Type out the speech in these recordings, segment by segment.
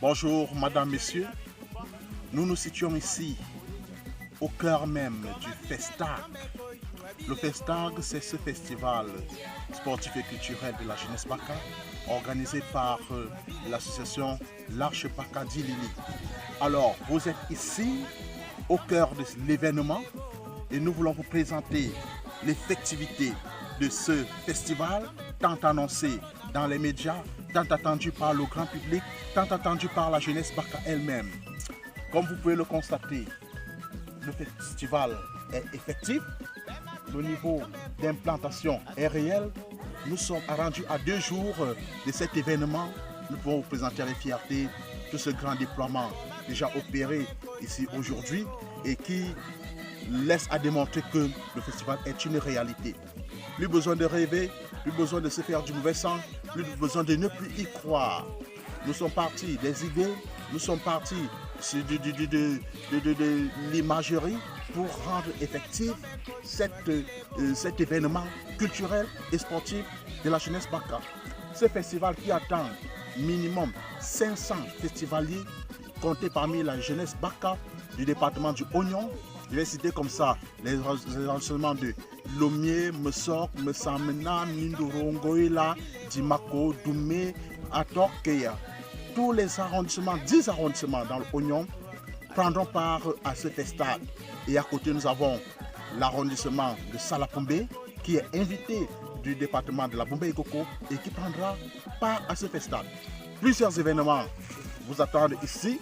Bonjour, madame, messieurs. Nous nous situons ici, au cœur même du Festag. Le Festag, c'est ce festival sportif et culturel de la jeunesse Baka, organisé par l'association l'Arche Baka d'Ilili. Alors, vous êtes ici, au cœur de l'événement, et nous voulons vous présenter l'effectivité de ce festival, tant annoncé dans les médias, tant attendu par le grand public, tant attendu par la jeunesse Baka elle-même. Comme vous pouvez le constater, le festival est effectif, le niveau d'implantation est réel. Nous sommes rendus à 2 jours de cet événement. Nous pouvons vous présenter avec fierté tout ce grand déploiement déjà opéré ici aujourd'hui et qui laisse à démontrer que le festival est une réalité. Plus besoin de rêver, plus besoin de se faire du mauvais sang, plus besoin de ne plus y croire. Nous sommes partis des idées, nous sommes partis de l'imagerie pour rendre effectif cet événement culturel et sportif de la jeunesse Baka. Ce festival qui attend minimum 500 festivaliers comptés parmi la jeunesse Baka du département du Oignon. Je vais citer comme ça les arrondissements de Lomé, Messok, Messamena, Mindorongoïla, Dimako, Doumé, Atorkeya. Tous les arrondissements, 10 arrondissements dans l'Oignon prendront part à ce festival. Et à côté, nous avons l'arrondissement de Salapombe qui est invité du département de la Bombay-Koko et qui prendra part à ce festival. Plusieurs événements vous attendent ici.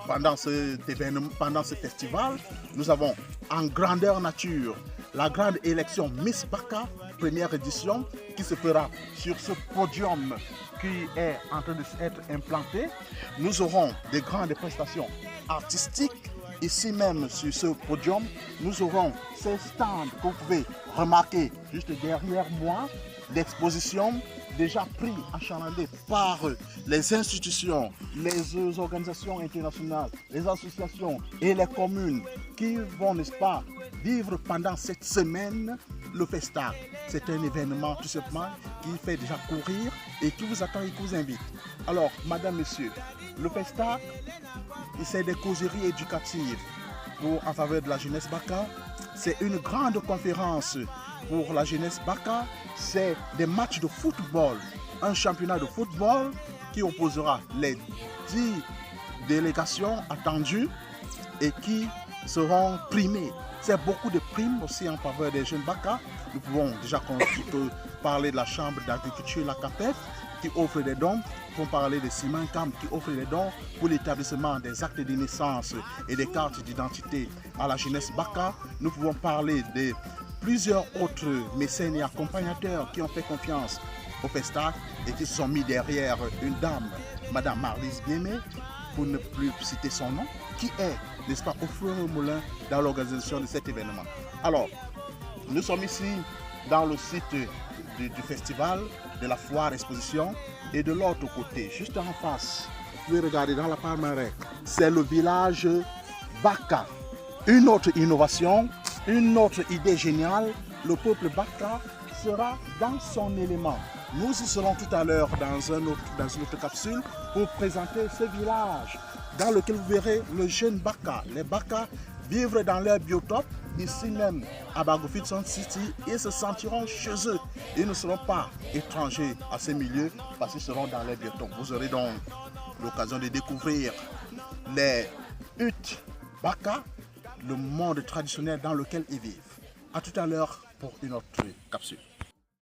Pendant ce festival, nous avons en grandeur nature la grande élection Miss Baka, première édition, qui se fera sur ce podium qui est en train d'être implanté. Nous aurons des grandes prestations artistiques ici même sur ce podium. Nous aurons ces stands que vous pouvez remarquer juste derrière moi, d'exposition déjà pris, achalandés par les institutions, les organisations internationales, les associations et les communes qui vont, n'est-ce pas, vivre pendant cette semaine le Festag. C'est un événement tout simplement qui fait déjà courir et qui vous attend et qui vous invite. Alors, madame, monsieur, le Festag, c'est des causeries éducatives en faveur de la jeunesse Baka. C'est une grande conférence pour la jeunesse Baka. C'est des matchs de football, un championnat de football qui opposera les 10 délégations attendues et qui seront primées. C'est beaucoup de primes aussi en faveur des jeunes Baka. Nous pouvons déjà parler de la chambre d'agriculture, la CAPEF, qui offre des dons. Nous pouvons parler de Simancam qui offre des dons pour l'établissement des actes de naissance et des cartes d'identité à la jeunesse Baka. Nous pouvons parler de plusieurs autres mécènes et accompagnateurs qui ont fait confiance au Festag et qui se sont mis derrière une dame, Madame Marlise Biémé, pour ne plus citer son nom, qui est, n'est-ce pas, au feu et au moulin dans l'organisation de cet événement. Alors, nous sommes ici dans le site du festival, de la foire exposition, et de l'autre côté, juste en face, vous pouvez regarder dans la palmeraie, c'est le village Baka. Une autre innovation, une autre idée géniale, le peuple Baka sera dans son élément. Nous y serons tout à l'heure dans une autre capsule pour présenter ce village dans lequel vous verrez le jeune Baka, les Baka vivre dans leur biotope, ici même à Bago-Filson City, et se sentiront chez eux. Ils ne seront pas étrangers à ces milieux parce qu'ils seront dans leur biotope. Vous aurez donc l'occasion de découvrir les huttes Baka, le monde traditionnel dans lequel ils vivent. A tout à l'heure pour une autre capsule.